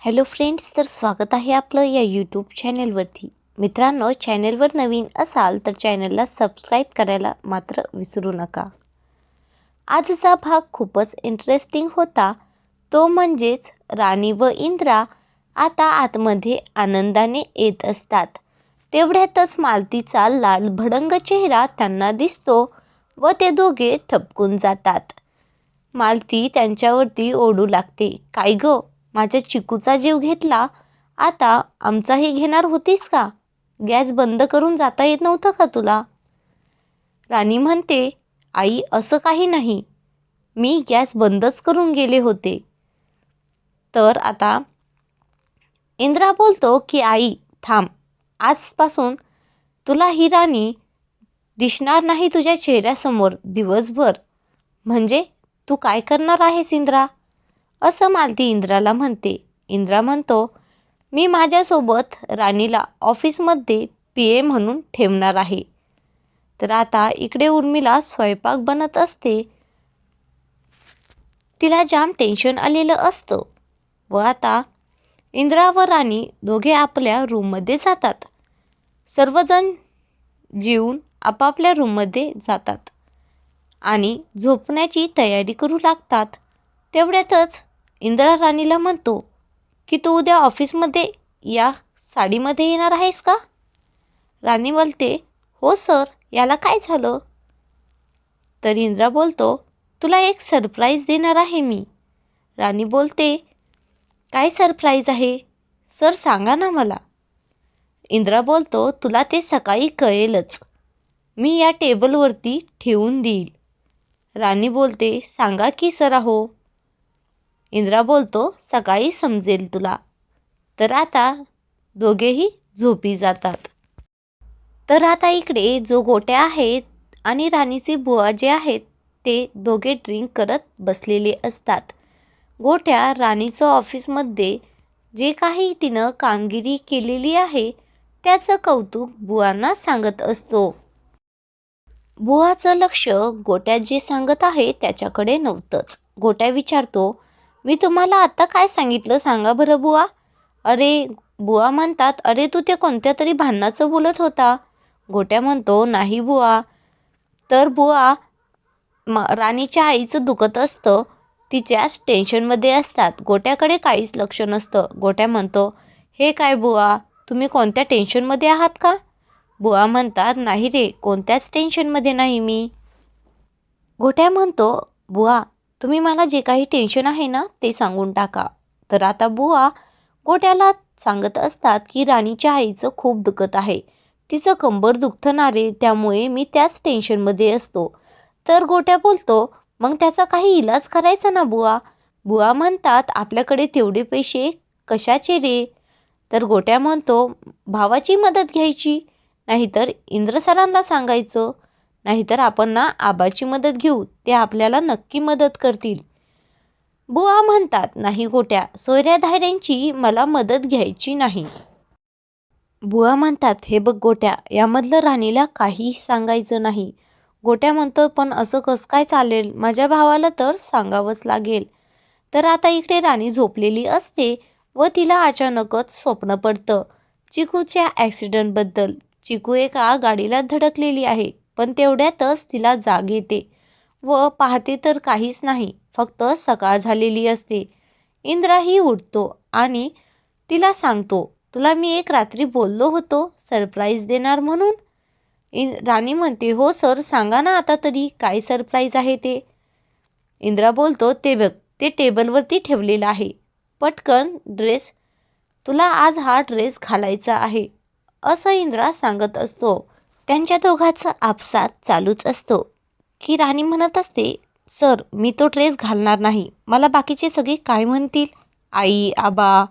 Hello friends, तर स्वागत आहे आपलं या यूट्यूब चॅनेलवरती. मित्रांनो, चॅनेलवर नवीन असाल तर चॅनलला सबस्क्राईब करायला मात्र विसरू नका. आजचा भाग खूपच इंटरेस्टिंग होता. तो म्हणजेच राणी व इंद्रा आता आतमध्ये आनंदाने येत असतात. तेवढ्यातच मालतीचा लाल भडंग चेहरा त्यांना दिसतो व ते दोघे थपकून जातात. मालती त्यांच्यावरती ओढू लागते. काय गं, माझ्या चिकूचा जीव घेतला, आता आमचाही घेणार होतीस का? गॅस बंद करून जाता येत नव्हतं का तुला? राणी म्हणते, आई असं काही नाही, मी गॅस बंदच करून गेले होते. तर आता इंद्रा बोलतो की आई थांब, आजपासून तुला ही राणी दिसणार नाही तुझ्या चेहऱ्यासमोर दिवसभर. म्हणजे तू काय करणार आहेस इंद्रा? असं मालती इंद्राला म्हणते. इंद्रा म्हणतो, मी माझ्यासोबत राणीला ऑफिसमध्ये PA म्हणून ठेवणार आहे. तर आता इकडे उर्मिला स्वयंपाक बनत असते. तिला जाम टेन्शन आलेलं असतं व आता इंद्रा व राणी दोघे आपल्या रूममध्ये जातात. सर्वजण जेवून आपापल्या रूममध्ये जातात आणि झोपण्याची तयारी करू लागतात. तेवढ्यातच इंद्रा राणीला म्हणतो की तू उद्या ऑफिसमध्ये या साडीमध्ये येणार आहेस का? राणी बोलते, हो सर, याला काय झालं? तर इंद्रा बोलतो, तुला एक सरप्राईज देणार आहे मी. राणी बोलते, काय सरप्राईज आहे सर, सांगा ना मला. इंद्रा बोलतो, तुला ते सकाळी कळेलच, मी या टेबलवरती ठेवून देईल. राणी बोलते, सांगा की सर अहो. इंद्रा बोलतो, सकाळी समजेल तुला. तर आता दोघेही झोपी जातात. तर आता इकडे जो गोट्या आहेत आणि राणीचे बुवा जे आहेत ते दोघे ड्रिंक करत बसलेले असतात. गोट्या राणीचं ऑफिसमध्ये जे काही तिनं कामगिरी केलेली आहे त्याचं कौतुक बुवांना सांगत असतो. बुवाचं लक्ष गोट्या जे सांगत आहे त्याच्याकडे नव्हतंच. गोट्या विचारतो, मी तुम्हाला आता काय सांगितलं सांगा बरं बुवा? अरे, बुवा म्हणतात, अरे तू ते कोणत्या तरी भांडणाचं बोलत होता. गोट्या म्हणतो, नाही बुवा. तर बुवा, राणीच्या आईचं दुखत असतं, तिच्याच टेन्शनमध्ये असतात, गोट्याकडे काहीच लक्ष नसतं. गोट्या म्हणतो, हे काय बुवा, तुम्ही कोणत्या टेन्शनमध्ये आहात का? बुवा म्हणतात, नाही रे, कोणत्याच टेन्शनमध्ये नाही मी. गोट्या म्हणतो, बुवा तुम्ही मला जे काही टेन्शन आहे ना ते सांगून टाका. तर आता बुवा गोट्याला सांगत असतात की राणीच्या आईचं खूप दुखत आहे, तिचं कंबर दुखतं ना रे, त्यामुळे मी त्याच टेन्शनमध्ये असतो. तर गोट्या बोलतो, मग त्याचा काही इलाज करायचा ना बुवा. बुवा म्हणतात, आपल्याकडे तेवढे पैसे कशाचे रे? तर गोट्या म्हणतो, भावाची मदत घ्यायची, नाहीतर इंद्र सरांना सांगायचं, नाहीतर आपण ना आबाची मदत घेऊ, ते आपल्याला नक्की मदत करतील. बुवा म्हणतात, नाही गोट्या, सोयऱ्या-धायऱ्यांची मला मदत घ्यायची नाही. बुवा म्हणतात, हे बघ गोट्या, यामधलं राणीला काहीही सांगायचं नाही. गोट्या म्हणतो, पण असं कसं काय चालेल, माझ्या भावाला तर सांगावंच लागेल. तर आता इकडे राणी झोपलेली असते व तिला अचानकच स्वप्न पडतं चिकूच्या ॲक्सिडेंटबद्दल. चिकू एका गाडीला धडकलेली आहे, पण तेवढ्यातच तिला जाग येते व पाहते तर काहीच नाही, फक्त सकाळ झालेली असते. इंद्राही उठतो आणि तिला सांगतो, तुला मी एक रात्री बोललो होतो सरप्राईज देणार म्हणून. राणी म्हणते, हो सर, सांगा ना आता तरी काय सरप्राईज आहे ते. इंद्रा बोलतो, ते बघ, ते टेबलवरती ठेवलेलं आहे, पटकन ड्रेस, तुला आज हा ड्रेस घालायचा आहे, असं इंद्रा सांगत असतो. त्यांच्या दोघांचं आपसात चालूच असतो की राणी म्हणत असते, सर मी तो ड्रेस घालणार नाही, मला बाकीचे सगळे काय म्हणतील, आई आबा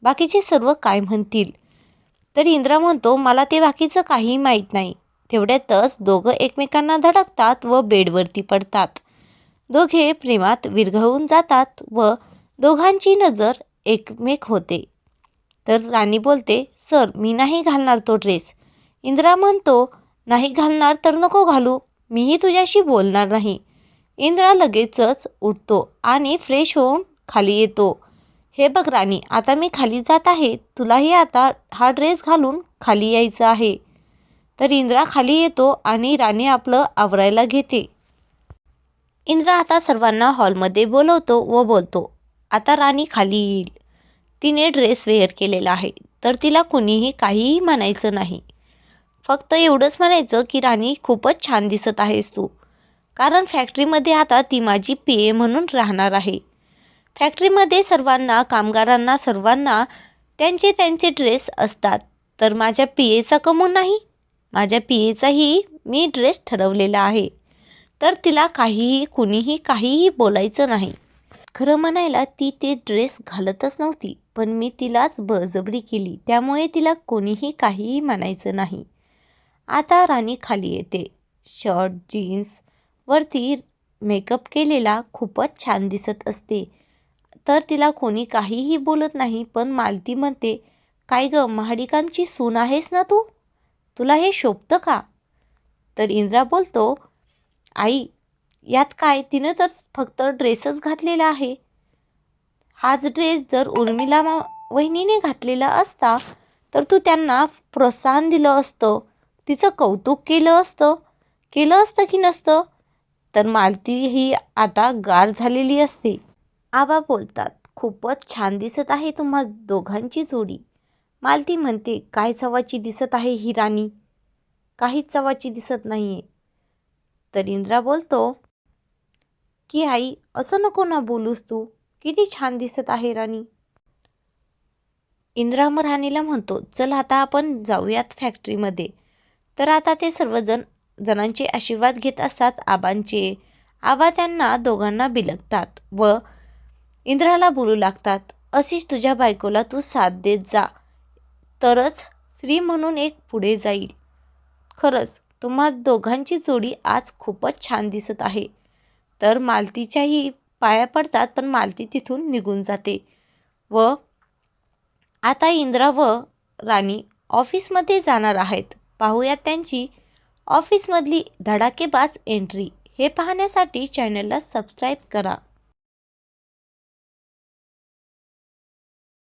बाकीचे सर्व काय म्हणतील. तर इंद्रा म्हणतो, मला ते बाकीचं काहीही माहीत नाही. तेवढ्यातच दोघं एकमेकांना धडकतात व बेडवरती पडतात. दोघे प्रेमात विरघळून जातात व दोघांची नजर एकमेक होते. तर राणी बोलते, सर मी नाही घालणार तो ड्रेस. इंद्रा म्हणतो, नाही घालणार तर नको घालू, मीही तुझ्याशी बोलणार नाही. इंद्रा लगेचच उठतो आणि फ्रेश होऊन खाली येतो. हे बघ राणी, आता मी खाली जात आहे, तुलाही आता हा ड्रेस घालून खाली यायचं आहे. तर इंद्रा खाली येतो आणि राणी आपलं आवरायला घेते. इंद्रा आता सर्वांना हॉलमध्ये बोलवतो व बोलतो, आता राणी खाली येईल. तिने ड्रेस वेअर केलेला आहे, तर तिला कुणीही काहीही म्हणायचं नाही. फक्त एवढंच म्हणायचं की राणी खूपच छान दिसत आहेस तू, कारण फॅक्टरीमध्ये आता ती माझी PA म्हणून राहणार आहे. फॅक्टरीमध्ये सर्वांना, कामगारांना सर्वांना त्यांचे त्यांचे ड्रेस असतात, तर माझ्या PAचा कमून नाही? माझ्या PAचाही मी ड्रेस ठरवलेला आहे, तर तिला काहीही कुणीही काहीही बोलायचं नाही. खरं म्हणायला ती ते ड्रेस घालतच नव्हती, पण मी तिलाच बळजबरी केली, त्यामुळे तिला कोणीही काहीही म्हणायचं नाही. आता राणी खाली येते. शर्ट, जीन्स वरती मेकअप केलेला खूपच छान दिसत असते, तर तिला कोणी काहीही बोलत नाही. पण मालती म्हणते, काय ग महाडिकांची सून आहेस ना तू, तुला हे शोभतं का? तर इंद्रा बोलतो, आई यात काय, तिनं तर फक्त ड्रेसच घातलेला आहे. हाच ड्रेस जर उर्मिला वहिनीने घातलेला असता तर तू त्यांना प्रोत्साहन दिलं असतं, तिचं कौतुक केलं असतं की नसतं? तर मालती ही आता गार झालेली असते. आबा बोलतात, खूपच छान दिसत आहे तुम्हा दोघांची जोडी. मालती म्हणते, काय चवाची दिसत आहे ही राणी, काहीच चवाची दिसत नाहीये. तर इंद्रा बोलतो की आई असं नको ना बोलूस तू, किती छान दिसत आहे राणी. इंद्रा मग राणीला म्हणतो, चल आता आपण जाऊयात फॅक्टरीमध्ये. तर आता ते सर्वजण जणांचे आशीर्वाद घेत असतात आबांचे. आबा त्यांना दोघांना बिलगतात व इंद्राला बोलू लागतात, अशीच तुझ्या बायकोला तू साथ देत जा, तरच स्त्री म्हणून एक पुढे जाईल. खरंच तुम्हा दोघांची जोडी आज खूपच छान दिसत आहे. तर मालतीच्याही पाया पडतात, पण मालती तिथून निघून जाते व आता इंद्रा व राणी ऑफिसमध्ये जाणार आहेत. पाहूयात त्यांची ऑफिसमधली धडाकेबाज एंट्री. हे पाहण्यासाठी चॅनलला सबस्क्राईब करा.